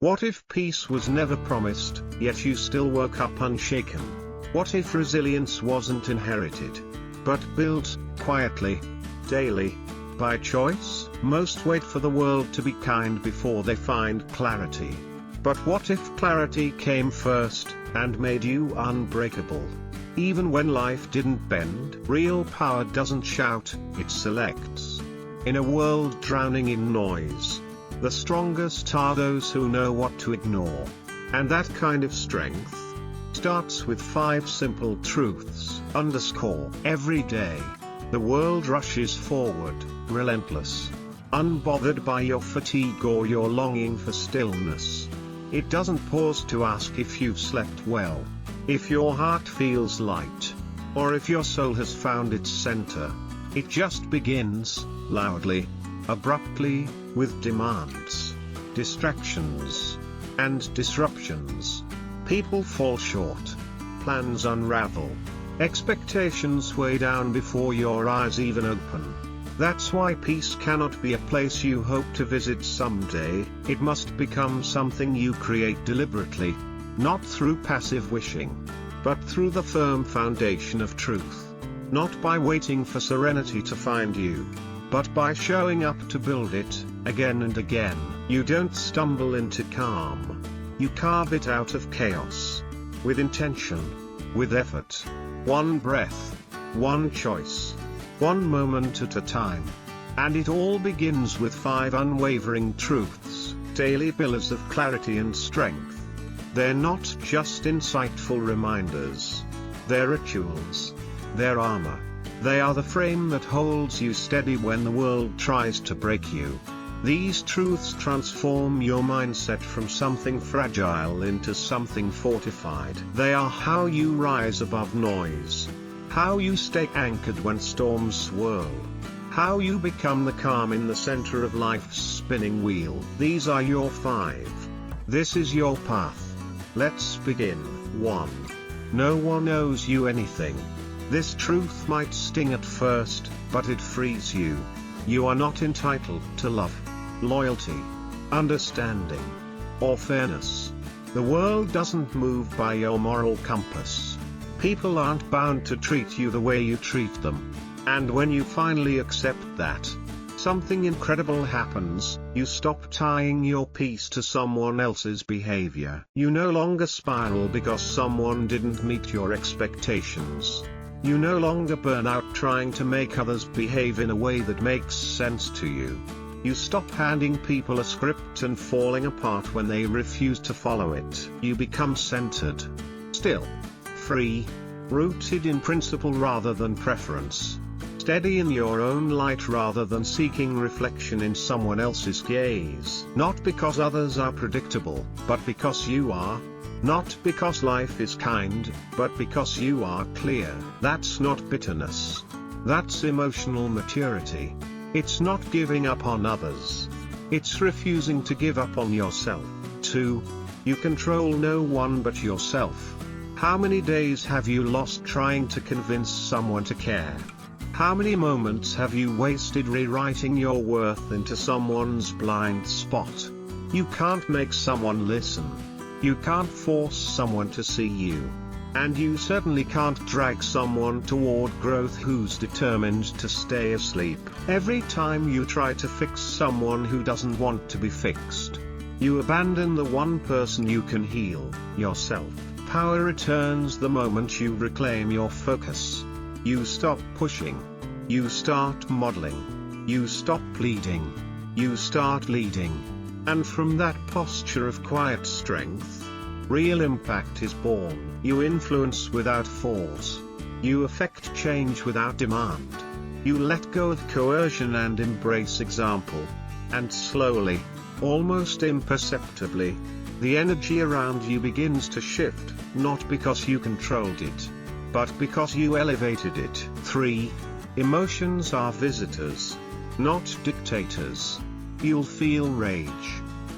What if peace was never promised, yet you still woke up unshaken? What if resilience wasn't inherited, but built, quietly, daily, by choice? Most wait for the world to be kind before they find clarity. But what if clarity came first, and made you unbreakable? Even when life didn't bend, real power doesn't shout, it selects. In a world drowning in noise, the strongest are those who know what to ignore. And that kind of strength starts with 5 simple truths. Every day, the world rushes forward, relentless, unbothered by your fatigue or your longing for stillness. It doesn't pause to ask if you've slept well, if your heart feels light, or if your soul has found its center. It just begins, loudly, abruptly, with demands, distractions, and disruptions. People fall short, plans unravel, expectations weigh down before your eyes even open. That's why peace cannot be a place you hope to visit someday. It must become something you create deliberately, not through passive wishing, but through the firm foundation of truth. Not by waiting for serenity to find you, but by showing up to build it, again and again. You don't stumble into calm. You carve it out of chaos. With intention, with effort. One breath, one choice, one moment at a time. And it all begins with 5 unwavering truths, daily pillars of clarity and strength. They're not just insightful reminders. They're rituals. They're armor. They are the frame that holds you steady when the world tries to break you. These truths transform your mindset from something fragile into something fortified. They are how you rise above noise, how you stay anchored when storms swirl, how you become the calm in the center of life's spinning wheel. These are your 5. This is your path. Let's begin. 1. No one owes you anything. This truth might sting at first, but it frees you. You are not entitled to love, loyalty, understanding, or fairness. The world doesn't move by your moral compass. People aren't bound to treat you the way you treat them. And when you finally accept that, something incredible happens. You stop tying your peace to someone else's behavior. You no longer spiral because someone didn't meet your expectations. You no longer burn out trying to make others behave in a way that makes sense to you. You stop handing people a script and falling apart when they refuse to follow it. You become centered, still, free, rooted in principle rather than preference, steady in your own light rather than seeking reflection in someone else's gaze. Not because others are predictable, but because you are. Not because life is kind, but because you are clear. That's not bitterness. That's emotional maturity. It's not giving up on others. It's refusing to give up on yourself. 2. You control no one but yourself. How many days have you lost trying to convince someone to care? How many moments have you wasted rewriting your worth into someone's blind spot? You can't make someone listen. You can't force someone to see you. And you certainly can't drag someone toward growth who's determined to stay asleep. Every time you try to fix someone who doesn't want to be fixed, you abandon the one person you can heal, yourself. Power returns the moment you reclaim your focus. You stop pushing. You start modeling. You stop pleading. You start leading. And from that posture of quiet strength, real impact is born. You influence without force. You affect change without demand. You let go of coercion and embrace example. And slowly, almost imperceptibly, the energy around you begins to shift, not because you controlled it, but because you elevated it. 3. Emotions are visitors, not dictators. You'll feel rage,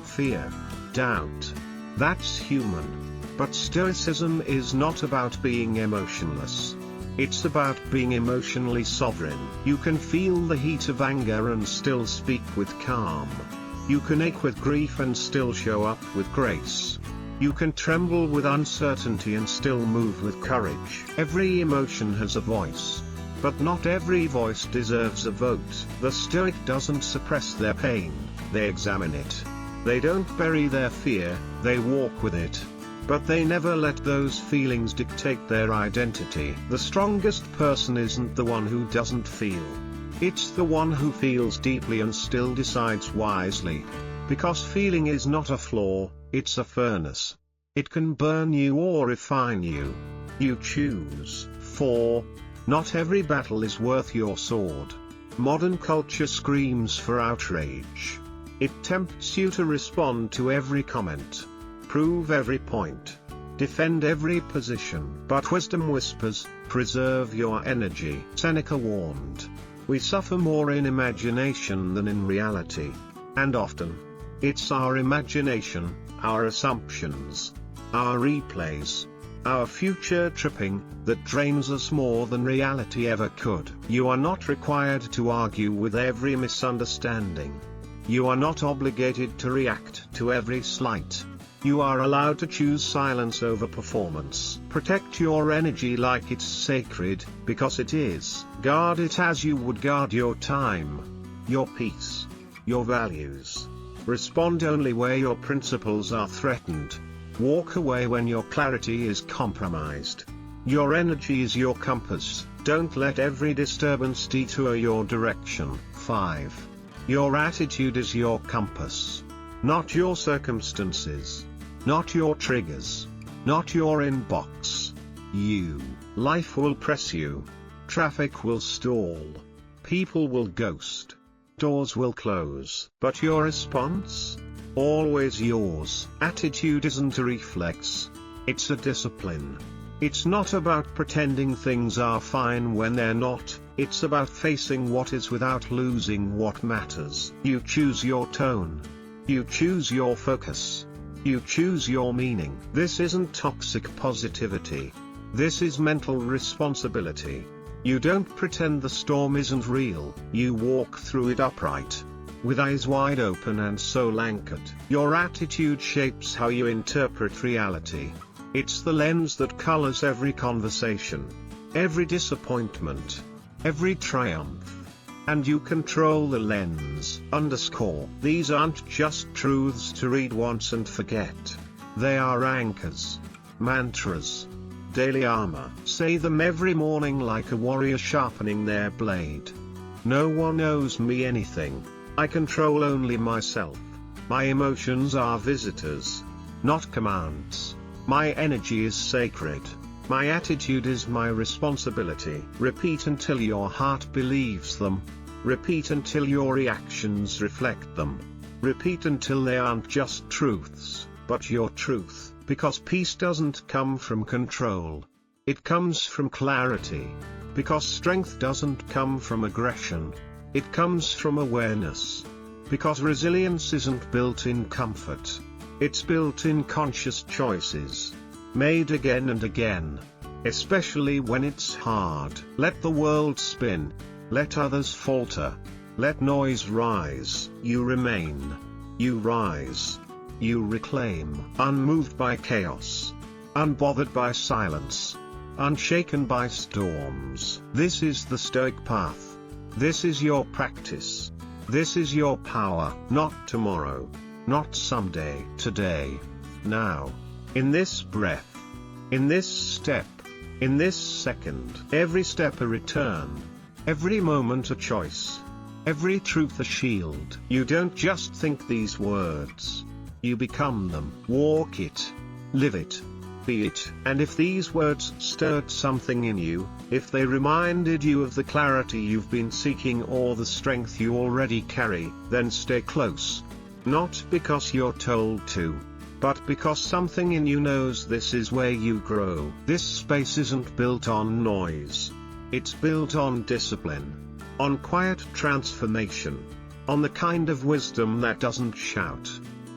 fear, doubt. That's human. But Stoicism is not about being emotionless. It's about being emotionally sovereign. You can feel the heat of anger and still speak with calm. You can ache with grief and still show up with grace. You can tremble with uncertainty and still move with courage. Every emotion has a voice. But not every voice deserves a vote. The Stoic doesn't suppress their pain, they examine it. They don't bury their fear, they walk with it. But they never let those feelings dictate their identity. The strongest person isn't the one who doesn't feel. It's the one who feels deeply and still decides wisely. Because feeling is not a flaw, it's a furnace. It can burn you or refine you. You choose. 4. Not every battle is worth your sword. Modern culture screams for outrage. It tempts you to respond to every comment. Prove every point. Defend every position. But wisdom whispers, preserve your energy. Seneca warned. We suffer more in imagination than in reality. And often, it's our imagination, our assumptions, our replays, our future tripping, that drains us more than reality ever could. You are not required to argue with every misunderstanding. You are not obligated to react to every slight. You are allowed to choose silence over performance. Protect your energy like it's sacred, because it is. Guard it as you would guard your time, your peace, your values. Respond only where your principles are threatened. Walk away when your clarity is compromised. Your energy is your compass. Don't let every disturbance detour your direction. 5. Your attitude is your compass. Not your circumstances. Not your triggers. Not your inbox. You. Life will press you. Traffic will stall. People will ghost. Doors will close. But your response? Always yours. Attitude isn't a reflex. It's a discipline. It's not about pretending things are fine when they're not. It's about facing what is without losing what matters. You choose your tone. You choose your focus. You choose your meaning. This isn't toxic positivity. This is mental responsibility. You don't pretend the storm isn't real. You walk through it upright, with eyes wide open and soul anchored. Your attitude shapes how you interpret reality. It's the lens that colors every conversation, every disappointment, every triumph. And you control the lens. These aren't just truths to read once and forget. They are anchors, mantras, daily armor. Say them every morning like a warrior sharpening their blade. No one owes me anything. I control only myself. My emotions are visitors, not commands. My energy is sacred. My attitude is my responsibility. Repeat until your heart believes them. Repeat until your reactions reflect them. Repeat until they aren't just truths, but your truth. Because peace doesn't come from control. It comes from clarity. Because strength doesn't come from aggression. It comes from awareness. Because resilience isn't built in comfort. It's built in conscious choices, made again and again. Especially when it's hard. Let the world spin. Let others falter. Let noise rise. You remain. You rise. You reclaim. Unmoved by chaos. Unbothered by silence. Unshaken by storms. This is the Stoic path. This is your practice. This is your power. Not tomorrow. Not someday. Today. Now. In this breath. In this step. In this second. Every step a return. Every moment a choice. Every truth a shield. You don't just think these words. You become them. Walk it. Live it. Be it. And if these words stirred something in you, if they reminded you of the clarity you've been seeking or the strength you already carry, then stay close. Not because you're told to, but because something in you knows this is where you grow. This space isn't built on noise. It's built on discipline. On quiet transformation. On the kind of wisdom that doesn't shout,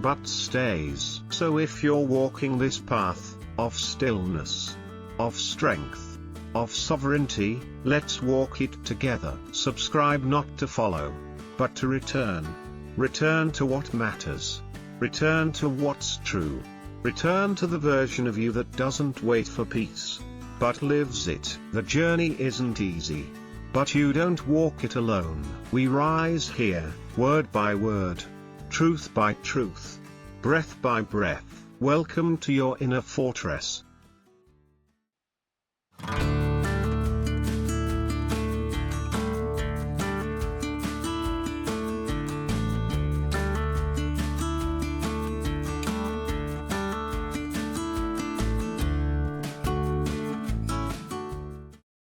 but stays. So if you're walking this path, of stillness, of strength, of sovereignty, let's walk it together. Subscribe not to follow, but to return. Return to what matters. Return to what's true. Return to the version of you that doesn't wait for peace, but lives it. The journey isn't easy, but you don't walk it alone. We rise here, word by word, truth by truth, breath by breath. Welcome to your inner fortress.